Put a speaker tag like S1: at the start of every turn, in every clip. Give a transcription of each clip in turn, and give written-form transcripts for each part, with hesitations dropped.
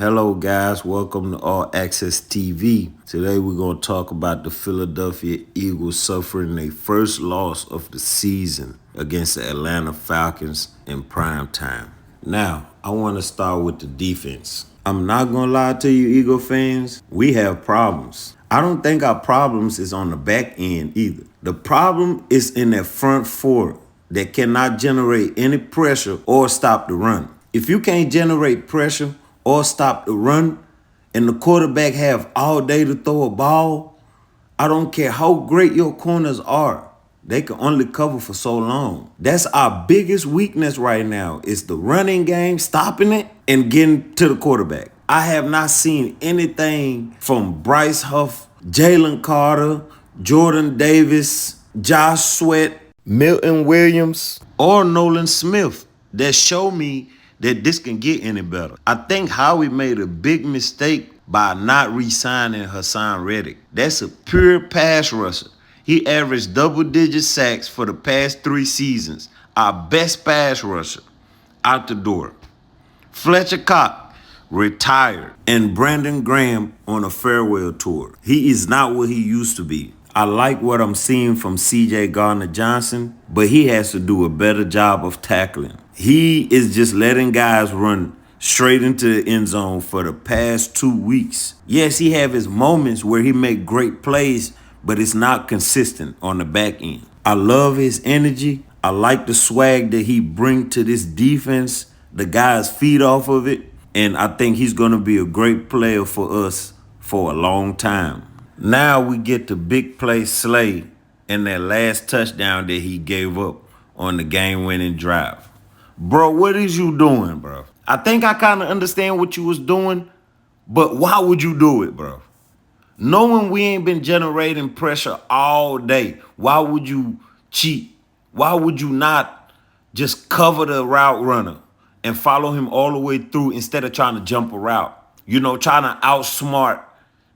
S1: Hello, guys. Welcome to All Access TV. Today, we're going to talk about the Philadelphia Eagles suffering their first loss of the season against the Atlanta Falcons in prime time. Now, I want to start with the defense. I'm not going to lie to you, Eagle fans. We have problems. I don't think our problems is on the back end either. The problem is in that front four that cannot generate any pressure or stop the run. If you can't generate pressure or stop the run, and the quarterback have all day to throw a ball, I don't care how great your corners are. They can only cover for so long. That's our biggest weakness right now is the running game, stopping it, and getting to the quarterback. I have not seen anything from Bryce Huff, Jalen Carter, Jordan Davis, Josh Sweat, Milton Williams, or Nolan Smith that show me that this can get any better. I think Howie made a big mistake by not re-signing Hassan Reddick. That's a pure pass rusher. He averaged double-digit sacks for the past 3 seasons. Our best pass rusher out the door. Fletcher Cox retired, and Brandon Graham on a farewell tour. He is not what he used to be. I like what I'm seeing from C.J. Gardner-Johnson, but he has to do a better job of tackling. He is just letting guys run straight into the end zone for the past 2 weeks. Yes, he have his moments where he make great plays, but it's not consistent on the back end. I love his energy. I like the swag that he bring to this defense. The guys feed off of it, and I think he's going to be a great player for us for a long time. Now we get the big play Slay and that last touchdown that he gave up on the game-winning drive. Bro, what is you doing, bro? I think I kind of understand what you was doing, but why would you do it, bro? Knowing we ain't been generating pressure all day, why would you cheat? Why would you not just cover the route runner and follow him all the way through instead of trying to jump a route? You know, trying to outsmart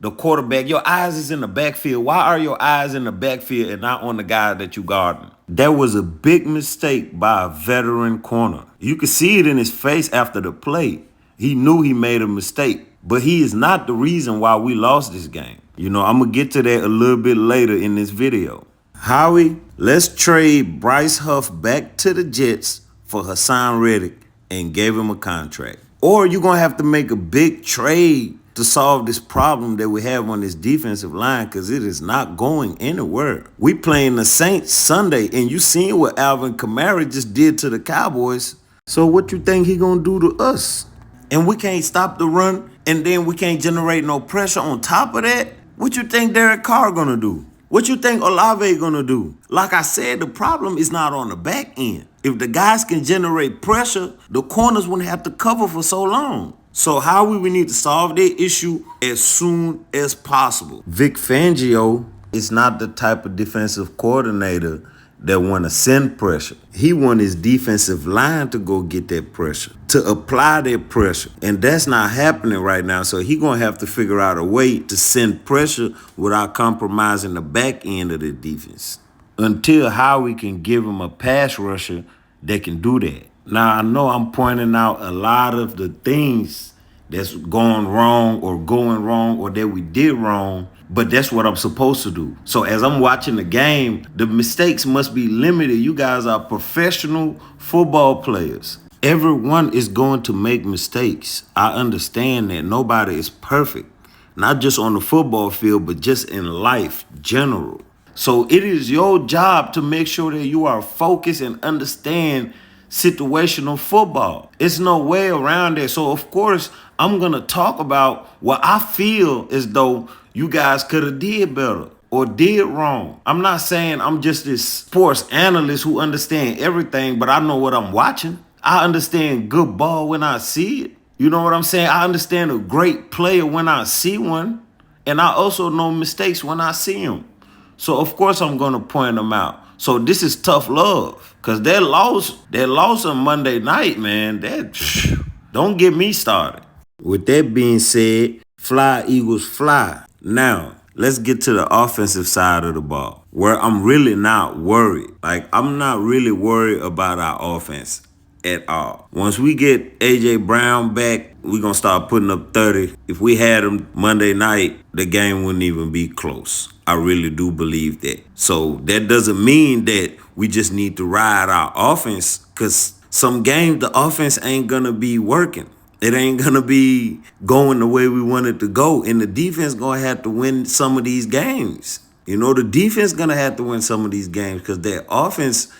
S1: the quarterback. Your eyes is in the backfield. Why are your eyes in the backfield and not on the guy that you guarding? That was a big mistake by a veteran corner. You could see it in his face after the play. He knew he made a mistake, but he is not the reason why we lost this game. You know, I'm going to get to that a little bit later in this video. Howie, let's trade Bryce Huff back to the Jets for Hassan Reddick and give him a contract. Or you're going to have to make a big trade to solve this problem that we have on this defensive line, because it is not going anywhere. We playing the Saints Sunday, and you seen what Alvin Kamara just did to the Cowboys. So what you think he gonna do to us? And we can't stop the run, and then we can't generate no pressure on top of that? What you think Derek Carr gonna do? What you think Olave gonna do? Like I said, the problem is not on the back end. If the guys can generate pressure, the corners wouldn't have to cover for so long. So how we need to solve that issue as soon as possible. Vic Fangio is not the type of defensive coordinator that want to send pressure. He want his defensive line to go get that pressure, to apply that pressure. And that's not happening right now. So he going to have to figure out a way to send pressure without compromising the back end of the defense. Until Howie can give him a pass rusher that can do that. Now, I know I'm pointing out a lot of the things that's going wrong or that we did wrong, but that's what I'm supposed to do. So as I'm watching the game, the mistakes must be limited. You guys are professional football players. Everyone is going to make mistakes. I understand that nobody is perfect, not just on the football field, but just in life general. So it is your job to make sure that you are focused and understand situational football. It's no way around it. So of course, I'm going to talk about what I feel as though you guys could have did better or did wrong. I'm not saying I'm just this sports analyst who understand everything, but I know what I'm watching. I understand good ball when I see it. You know what I'm saying? I understand a great player when I see one, and I also know mistakes when I see them. So of course I'm going to point them out. So this is tough love, because that loss on Monday night, man, don't get me started. With that being said, fly Eagles fly. Now, let's get to the offensive side of the ball, where I'm really not worried. Like, I'm not really worried about our offense at all. Once we get A.J. Brown back, we're going to start putting up 30. If we had him Monday night, the game wouldn't even be close. I really do believe that. So that doesn't mean that we just need to ride our offense, because some games the offense ain't going to be working. It ain't going to be going the way we want it to go. And the defense going to have to win some of these games. The defense going to have to win some of these games, because their offense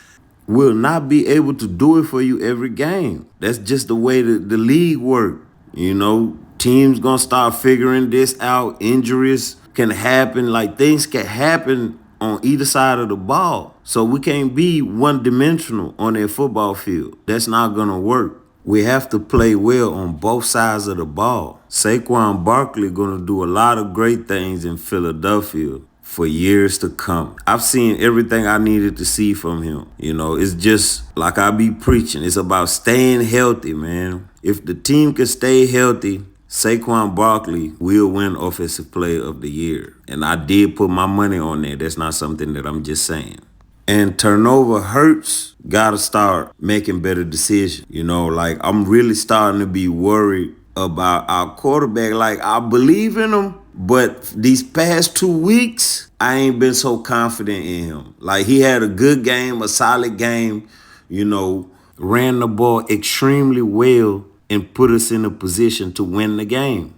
S1: will not be able to do it for you every game. That's just the way the league works. Teams going to start figuring this out. Injuries can happen. Like, things can happen on either side of the ball. So we can't be one-dimensional on their football field. That's not going to work. We have to play well on both sides of the ball. Saquon Barkley going to do a lot of great things in Philadelphia for years to come. I've seen everything I needed to see from him. It's just like I be preaching. It's about staying healthy, man. If the team can stay healthy, Saquon Barkley will win Offensive Player of the Year. And I did put my money on that. That's not something that I'm just saying. And turnover hurts. Gotta start making better decisions. Like, I'm really starting to be worried about our quarterback. Like, I believe in him, but these past 2 weeks, I ain't been so confident in him. Like, he had a good game, a solid game, ran the ball extremely well and put us in a position to win the game.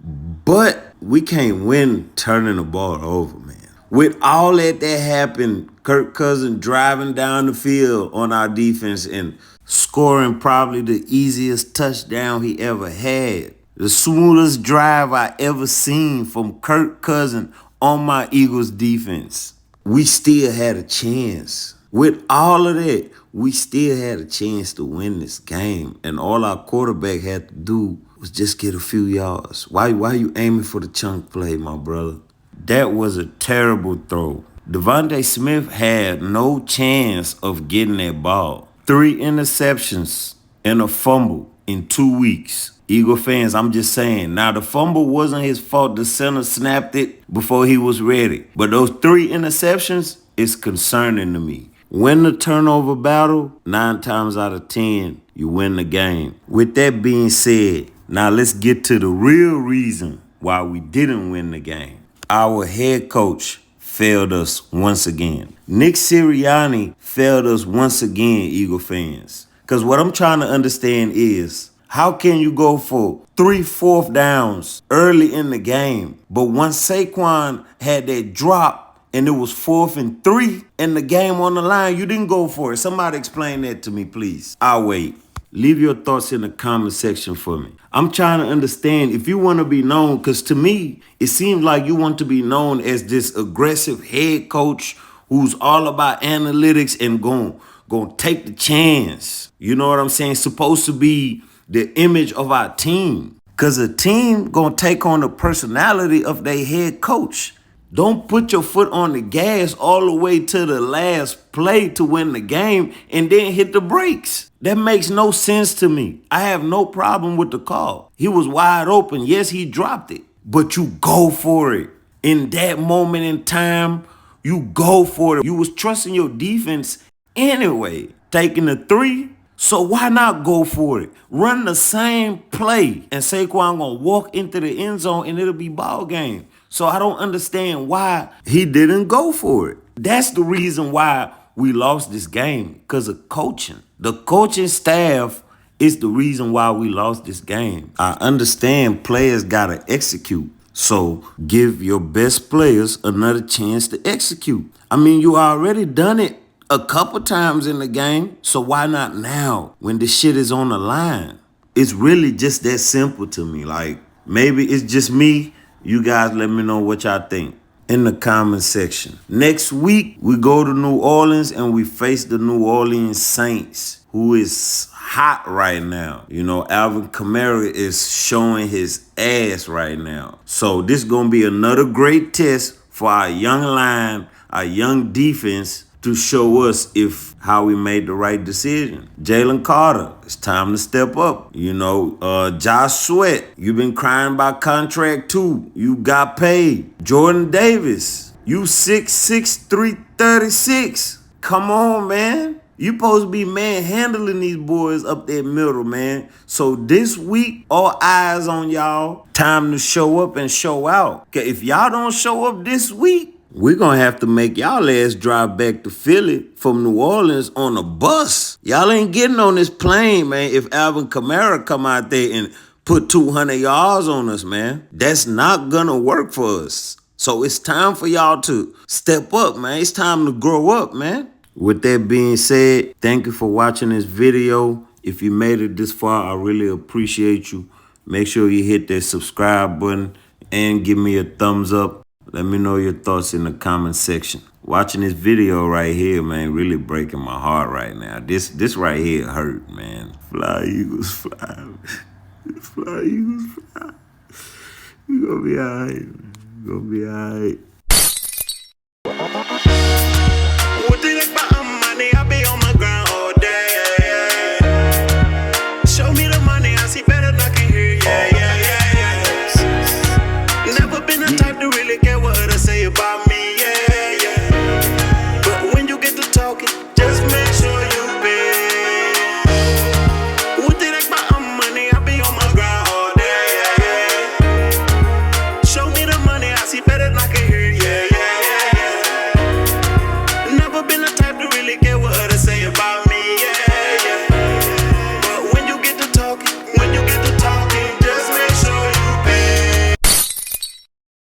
S1: But we can't win turning the ball over, man. With all that happened, Kirk Cousins driving down the field on our defense and scoring probably the easiest touchdown he ever had. The smoothest drive I ever seen from Kirk Cousins on my Eagles defense. We still had a chance. With all of that, we still had a chance to win this game. And all our quarterback had to do was just get a few yards. Why you aiming for the chunk play, my brother? That was a terrible throw. Devontae Smith had no chance of getting that ball. 3 interceptions and a fumble in 2 weeks. Eagle fans, I'm just saying. Now, the fumble wasn't his fault. The center snapped it before he was ready. But those 3 interceptions is concerning to me. Win the turnover battle, 9 times out of 10, you win the game. With that being said, now let's get to the real reason why we didn't win the game. Our head coach failed us once again. Nick Sirianni failed us once again, Eagle fans. Because what I'm trying to understand is, how can you go for 3 4th downs early in the game, but once Saquon had that drop and it was 4th and 3 and the game on the line, you didn't go for it? Somebody explain that to me, please. I'll wait. Leave your thoughts in the comment section for me. I'm trying to understand if you want to be known, because to me, it seems like you want to be known as this aggressive head coach who's all about analytics and going to take the chance. You know what I'm saying? It's supposed to be the image of our team, because a team going to take on the personality of their head coach. Don't put your foot on the gas all the way to the last play to win the game and then hit the brakes. That makes no sense to me. I have no problem with the call. He was wide open. Yes, he dropped it, but you go for it. In that moment in time, you go for it. You was trusting your defense anyway, taking the 3. So why not go for it? Run the same play and Saquon gonna walk into the end zone and it'll be ball game. So I don't understand why he didn't go for it. That's the reason why we lost this game, because of coaching. The coaching staff is the reason why we lost this game. I understand players gotta execute. So give your best players another chance to execute. I mean, you already done it a couple times in the game, so why not now when the shit is on the line? It's really just that simple to me. Like, maybe it's just me. You guys let me know what y'all think in the comment section. Next week, we go to New Orleans and we face the New Orleans Saints, who is hot right now. Alvin Kamara is showing his ass right now. So this is going to be another great test for our young line, our young defense, to show us how we made the right decision. Jalen Carter, it's time to step up. Josh Sweat, you've been crying about contract too. You got paid. Jordan Davis, you 6'6", 336. Come on, man. You supposed to be manhandling these boys up that middle, man. So this week, all eyes on y'all. Time to show up and show out. 'Cause if y'all don't show up this week, we're gonna have to make y'all ass drive back to Philly from New Orleans on a bus. Y'all ain't getting on this plane, man, if Alvin Kamara come out there and put 200 yards on us, man. That's not gonna work for us. So it's time for y'all to step up, man. It's time to grow up, man. With that being said, thank you for watching this video. If you made it this far, I really appreciate you. Make sure you hit that subscribe button and give me a thumbs up. Let me know your thoughts in the comment section. Watching this video right here, man, really breaking my heart right now. This right here hurt, man. Fly, Eagles, fly. Fly, Eagles, fly. You gonna be all right, man. You gonna be all right.